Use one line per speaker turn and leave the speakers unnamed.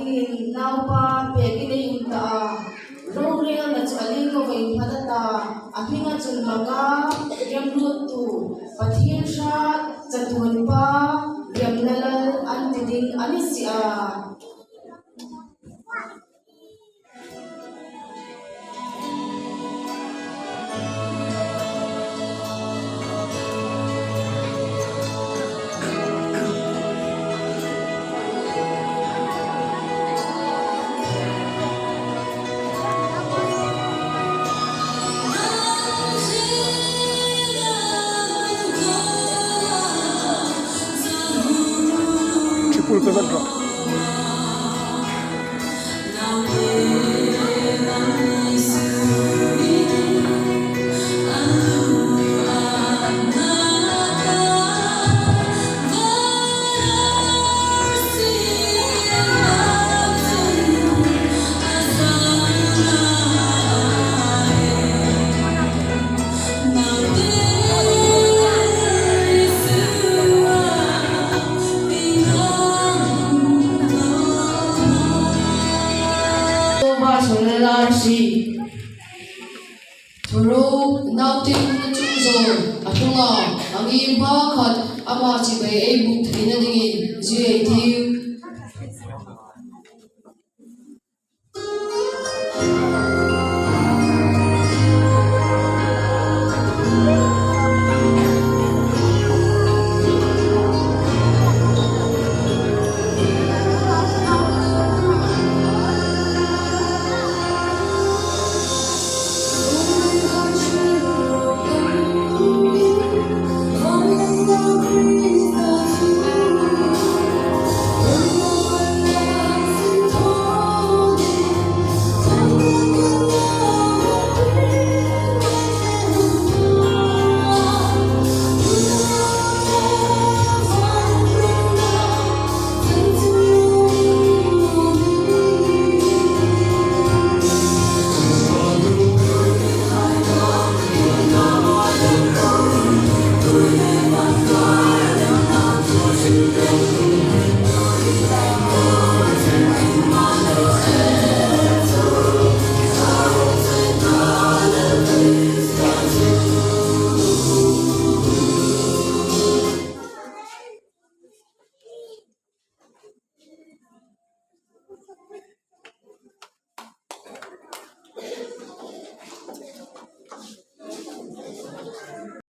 Tingin naupa pekine yunta Rongreal na chaling ko kay padata Apinga chulmaga Yamlut tu Pathiyan siya Chatuhan pa Yamnalal Antiding anisya
Triple pivot drop.
Larsi Thuru nauting chungzo atunga angi ba khat ama chi bai ei buk thina dingin ji ei thi